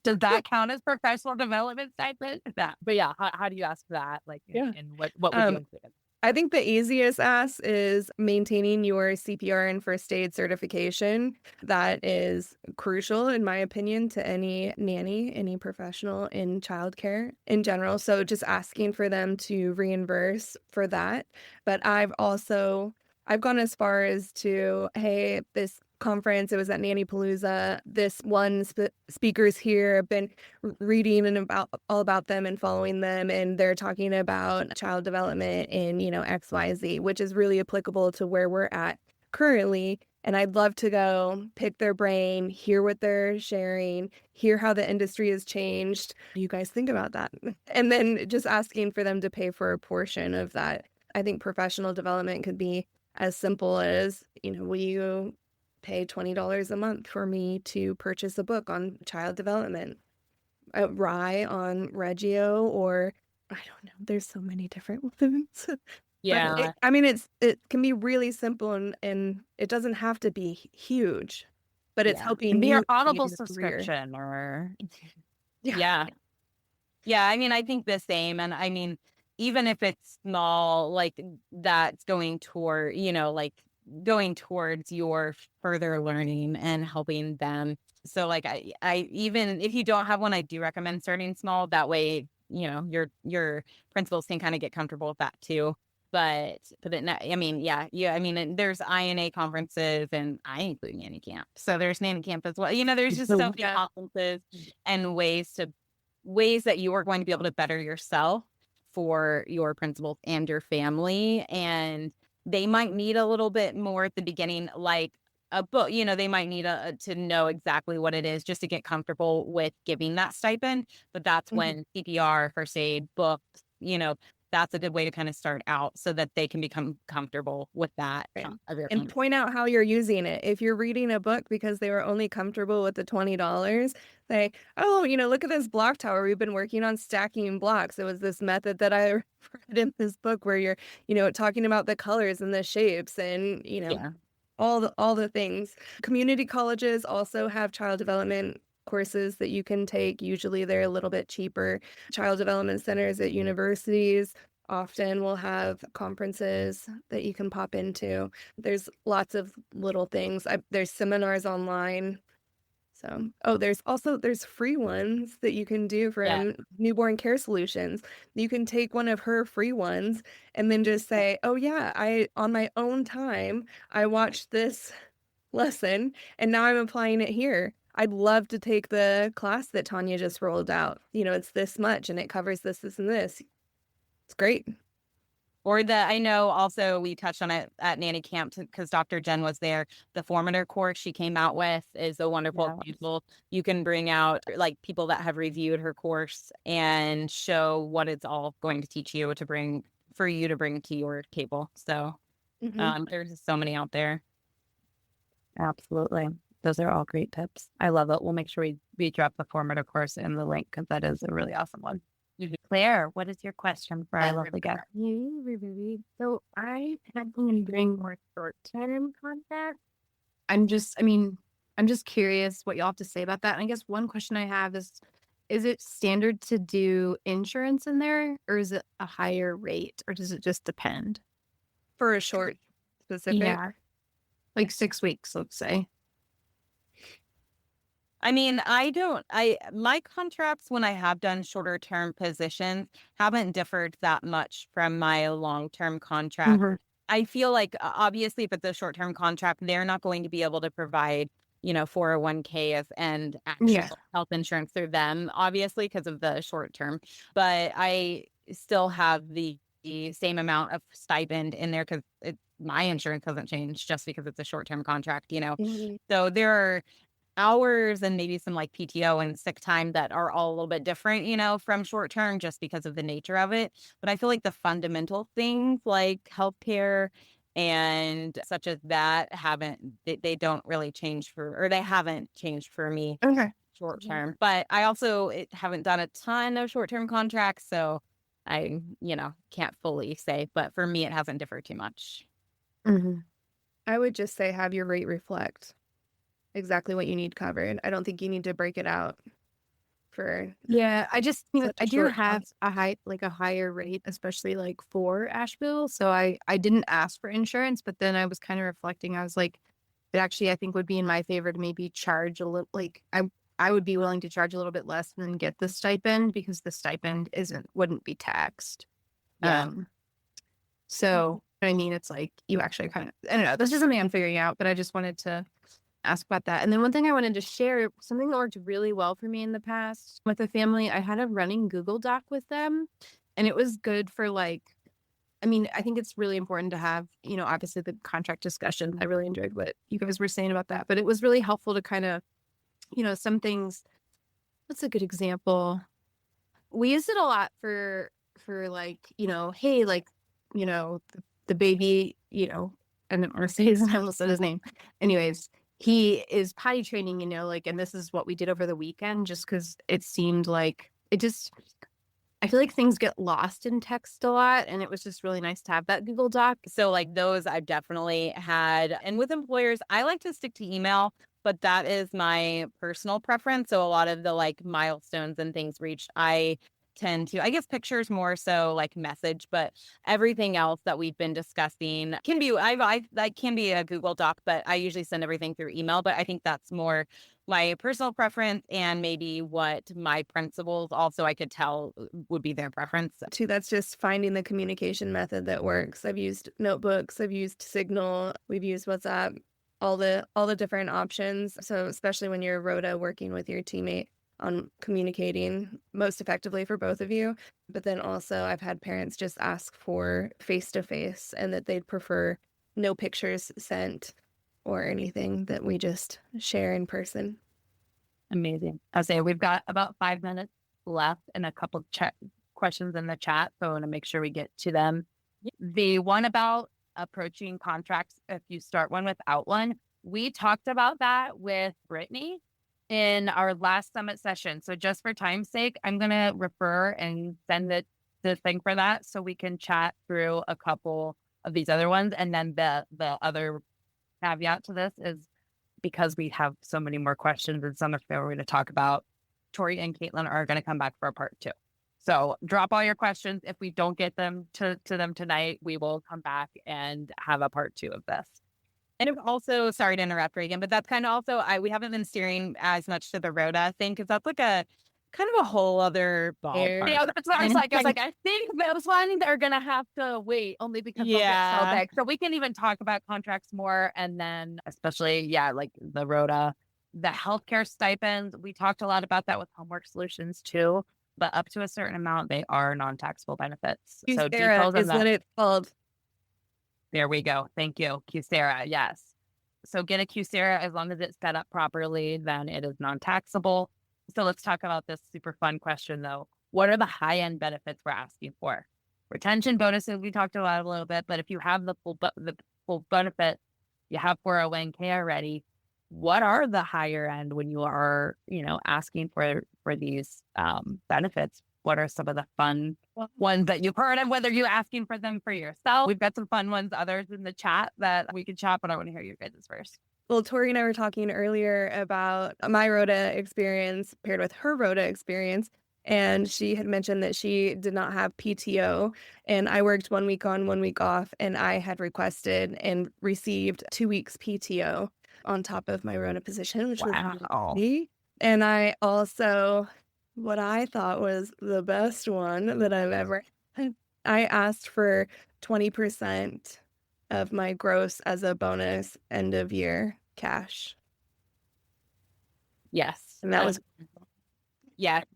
Does that count as professional development stipend? But yeah, how do you ask for that? And what would you include? I think the easiest ask is maintaining your CPR and first aid certification. That is crucial, in my opinion, to any nanny, any professional in childcare in general. So just asking for them to reimburse for that. But I've gone as far as to, hey, this conference, it was at Nanny Palooza. This one speakers here have been reading and all about them and following them, and they're talking about child development in XYZ, which is really applicable to where we're at currently. And I'd love to go pick their brain, hear what they're sharing, hear how the industry has changed. What do you guys think about that? And then just asking for them to pay for a portion of that. I think professional development could be as simple as, will you pay $20 a month for me to purchase a book on child development, a Rye on Reggio, or I don't know. There's so many different ones. Yeah. It can be really simple and it doesn't have to be huge, but it's helping be you your Audible in your career. subscription or Yeah. I think the same. And even if it's small, like that's going toward, going towards your further learning and helping them. So I even if you don't have one, I do recommend starting small. That way, your principals can kind of get comfortable with that too. But there's INA conferences, and I include Nanny Camp. So there's Nanny Camp as well. There's just so many conferences and ways that you are going to be able to better yourself for your principals and your family. And they might need a little bit more at the beginning, like a book. They might need to know exactly what it is just to get comfortable with giving that stipend. But that's when CPR, first aid, books, that's a good way to kind of start out so that they can become comfortable with that. Right. Of your And point out how you're using it. If you're reading a book because they were only comfortable with the $20, say, oh, look at this block tower. We've been working on stacking blocks. It was this method that I read in this book where you're, talking about the colors and the shapes and, Yeah. all the things. Community colleges also have child development courses that you can take. Usually they're a little bit cheaper. Child development centers at universities often will have conferences that you can pop into. There's lots of little things. There's seminars online. So, there's free ones that you can do from Newborn Care Solutions. You can take one of her free ones and then just say, oh yeah, on my own time, I watched this lesson and now I'm applying it here. I'd love to take the class that Tanya just rolled out. It's this much and it covers this, this, and this. It's great. Or I know also we touched on it at Nanny Camp because Dr. Jen was there. The formator course she came out with is a wonderful tool. You can bring out like people that have reviewed her course and show what it's all going to teach you for you to bring to your table. So there's just so many out there. Absolutely. Those are all great tips. I love it. We'll make sure we drop the formative course in the link because that is a really awesome one. Claire, what is your question for our lovely guest? So I had been doing more short-term contact. I'm just curious what y'all have to say about that. And I guess one question I have is it standard to do insurance in there or is it a higher rate or does it just depend? For a short specific? Yeah. Like 6 weeks, let's say. I mean, my contracts when I have done shorter term positions haven't differed that much from my long-term contract. I feel like obviously if it's a short-term contract, they're not going to be able to provide, 401k and actual health insurance through them, obviously, because of the short term. But I still have the same amount of stipend in there because my insurance doesn't change just because it's a short-term contract, So there are hours and maybe some like PTO and sick time that are all a little bit different, from short term just because of the nature of it. But I feel like the fundamental things like healthcare and such as that they don't really change they haven't changed for me short term. But I also haven't done a ton of short term contracts, so I, can't fully say. But for me, it hasn't differed too much. I would just say have your rate reflect exactly what you need covered. I don't think you need to break it out for I just I do short have a higher rate, especially like for Asheville. So I didn't ask for insurance, but then I was kind of reflecting. I was like, it actually I think would be in my favor to maybe charge a little. Like I would be willing to charge a little bit less than get the stipend because the stipend wouldn't be taxed. So I mean, it's like you actually kind of I don't know. This is something I'm figuring out, but I just wanted to ask about that. And then one thing I wanted to share, something that worked really well for me in the past with a family, I had a running Google Doc with them and it was good for I think it's really important to have, obviously the contract discussion. I really enjoyed what you guys were saying about that, but it was really helpful to kind of, some things, what's a good example? We used it a lot for hey, the baby, I don't want to say his name, I almost said his name. Anyways, he is potty training, and this is what we did over the weekend just because it seemed like I feel like things get lost in text a lot and it was just really nice to have that Google Doc. So like those I've definitely had. And with employers, I like to stick to email, but that is my personal preference. So a lot of the like milestones and things reached, I guess pictures more so like message, but everything else that we've been discussing can be, that can be a Google Doc, but I usually send everything through email. But I think that's more my personal preference and maybe what my principals also I could tell would be their preference. Too, that's just finding the communication method that works. I've used notebooks, I've used Signal, we've used WhatsApp, all the different options. So especially when you're rota working with your teammate on communicating most effectively for both of you. But then also I've had parents just ask for face-to-face and that they'd prefer no pictures sent or anything, that we just share in person. Amazing. I'll say we've got about 5 minutes left and a couple questions in the chat, so I want to make sure we get to them. The one about approaching contracts, if you start one without one, we talked about that with Brittany in our last summit session. So just for time's sake, I'm going to refer and send the thing for that so we can chat through a couple of these other ones. And then the other caveat to this is because we have so many more questions and some of them we're going to talk about, Tori and Kaitlyn are going to come back for a part 2. So drop all your questions. If we don't get them to them tonight, we will come back and have a part 2 of this. And also, sorry to interrupt, Reagan, but that's kind of also, we haven't been steering as much to the Rhoda thing because that's like a kind of a whole other ballpark. Yeah, that's what I was like. I think those ones are going to have to wait only because they'll get so big. So we can even talk about contracts more. And then especially, like the Rhoda, the healthcare stipends. We talked a lot about that with Homework Solutions too. But up to a certain amount, they are non-taxable benefits. So details is what it's called. There we go. Thank you. QSERA. Yes. So get a QSERA as long as it's set up properly, then it is non-taxable. So let's talk about this super fun question though. What are the high-end benefits we're asking for? Retention bonuses, we talked about a little bit, but if you have the full benefit, you have 401k already. What are the higher end when you are, asking for these benefits? What are some of the fun ones that you've heard of, whether you're asking for them for yourself? We've got some fun ones, others in the chat that we can chat, but I want to hear your guys' first. Well, Tori and I were talking earlier about my Rhoda experience paired with her Rhoda experience. And she had mentioned that she did not have PTO. And I worked 1 week on, 1 week off. And I had requested and received 2 weeks PTO on top of my Rhoda position, which was really. And I also, what I thought was the best one that I've ever had, I asked for 20% of my gross as a bonus end of year cash. Yes. And that was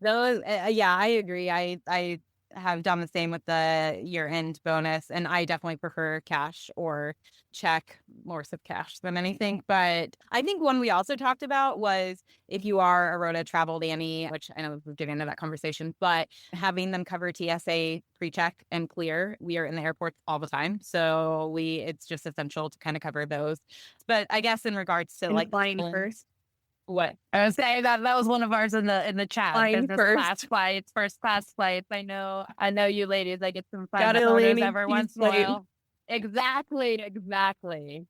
those I agree. I have done the same with the year-end bonus, and I definitely prefer cash or check, more so cash than anything. But I think one we also talked about was if you are a Rhoda travel nanny, which I know we're getting into that conversation, but having them cover TSA pre-check and clear. We are in the airports all the time, so it's just essential to kind of cover those. But I guess in regards to like flying first. What I was saying that was one of ours in the chat. Flying Business class flights, first class flights. I know you ladies. I get some fun photos every once in a while. Exactly.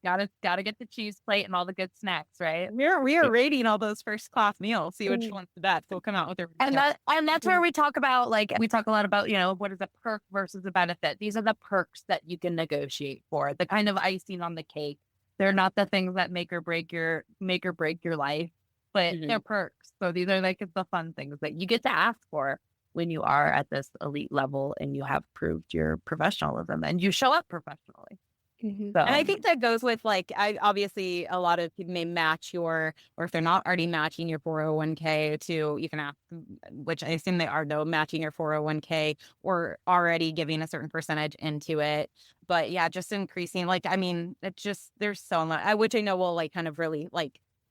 Gotta get the cheese plate and all the good snacks, right? We are rating all those first class meals. See which one's the best. We'll come out with their and that's where we talk about we talk a lot about what is a perk versus a benefit. These are the perks that you can negotiate for. The kind of icing on the cake. They're not the things that make or break your life. But they're perks. So these are the fun things that you get to ask for when you are at this elite level and you have proved your professionalism and you show up professionally. So, and I think that goes with obviously a lot of people may match or if they're not already matching your 401k to even ask, which I assume they are though, matching your 401k or already giving a certain percentage into it. But yeah, just increasing, it's just, there's so much, which I know will kind of really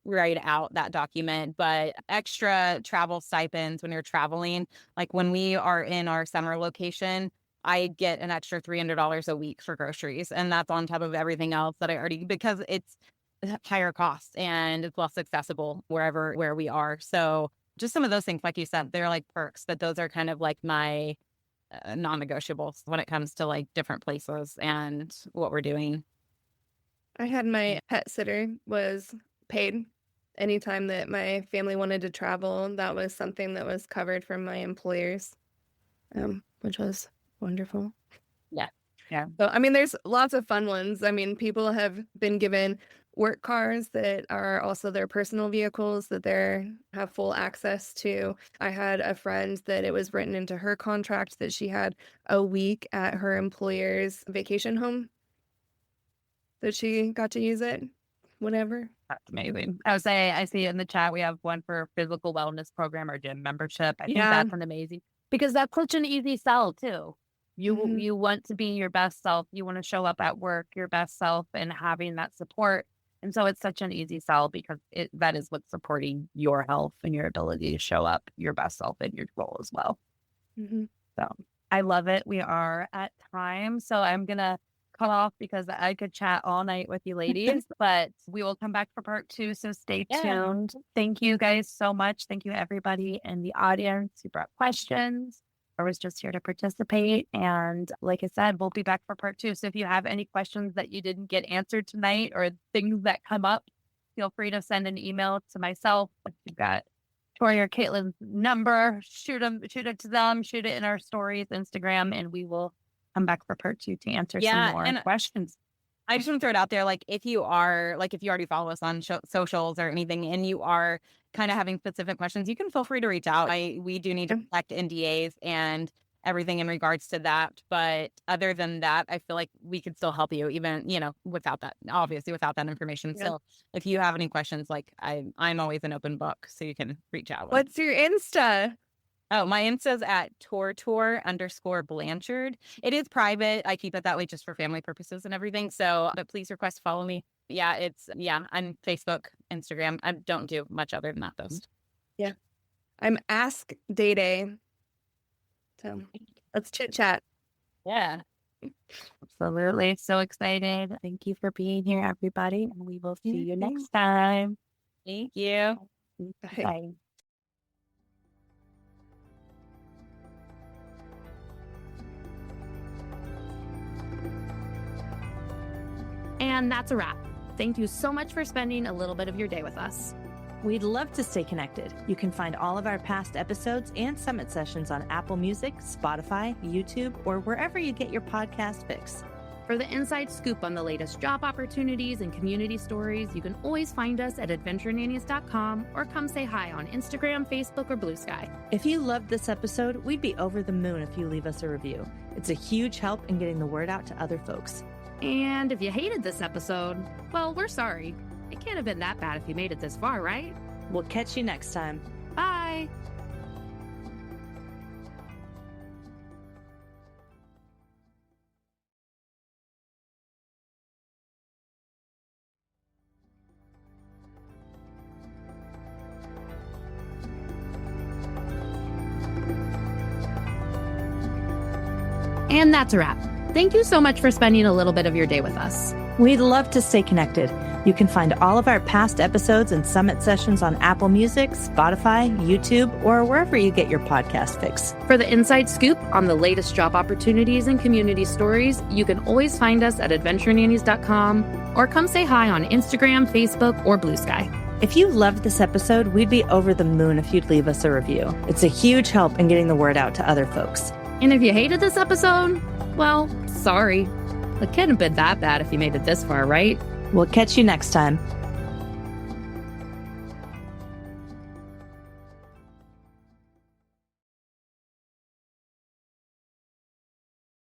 write out that document, but extra travel stipends when you're traveling, when we are in our summer location, I get an extra $300 a week for groceries, and that's on top of everything else that I already, because it's higher cost and it's less accessible where we are. So just some of those things, like you said, they're perks, but those are kind of my non-negotiables when it comes to different places and what we're doing. I had my pet sitter was paid anytime that my family wanted to travel. That was something that was covered from my employers, which was wonderful. Yeah. So, there's lots of fun ones. People have been given work cars that are also their personal vehicles that they have full access to. I had a friend that it was written into her contract that she had a week at her employer's vacation home that she got to use it. Whatever. That's amazing. I would say I see it in the chat. We have one for physical wellness program or gym membership. I think that's an amazing, because that's such an easy sell too. You want to be your best self. You want to show up at work your best self and having that support. And so it's such an easy sell because that is what's supporting your health and your ability to show up your best self in your role as well. So I love it. We are at time. So I'm going to cut off because I could chat all night with you ladies, but we will come back for part 2. So stay tuned. Thank you guys so much. Thank you, everybody in the audience who brought questions or was just here to participate. And like I said, we'll be back for part 2. So if you have any questions that you didn't get answered tonight or things that come up, feel free to send an email to myself. If you've got Tori or Kaitlyn's number, shoot it to them, shoot it in our stories, Instagram, and we will come back for part 2 to answer some more questions. I just want to throw it out there. Like if you already follow us on socials or anything and you are kind of having specific questions, you can feel free to reach out. We do need to protect NDAs and everything in regards to that. But other than that, I feel like we could still help you even, without that, obviously without that information. Yeah. So if you have any questions, like I'm always an open book, so you can reach out. What's your Insta? Oh, my Insta's at tor_Blanchard. It is private. I keep it that way just for family purposes and everything. So, but please request follow me. Yeah, I'm Facebook, Instagram. I don't do much other than that, though. Yeah. I'm Ask Day Day. So let's chit chat. Yeah. Absolutely. So excited. Thank you for being here, everybody. And we will see you next time. Thank you. Bye. Bye. And that's a wrap. Thank you so much for spending a little bit of your day with us. We'd love to stay connected. You can find all of our past episodes and summit sessions on Apple Music, Spotify, YouTube, or wherever you get your podcast fix. For the inside scoop on the latest job opportunities and community stories, you can always find us at adventurenannies.com or come say hi on Instagram, Facebook, or Blue Sky. If you loved this episode, we'd be over the moon if you leave us a review. It's a huge help in getting the word out to other folks. And if you hated this episode, well, we're sorry. It can't have been that bad if you made it this far, right? We'll catch you next time. Bye. And that's a wrap. Thank you so much for spending a little bit of your day with us. We'd love to stay connected. You can find all of our past episodes and summit sessions on Apple Music, Spotify, YouTube, or wherever you get your podcast fix. For the inside scoop on the latest job opportunities and community stories, you can always find us at adventurenannies.com or come say hi on Instagram, Facebook, or Blue Sky. If you loved this episode, we'd be over the moon if you'd leave us a review. It's a huge help in getting the word out to other folks. And if you hated this episode, well, sorry. It couldn't have been that bad if you made it this far, right? We'll catch you next time.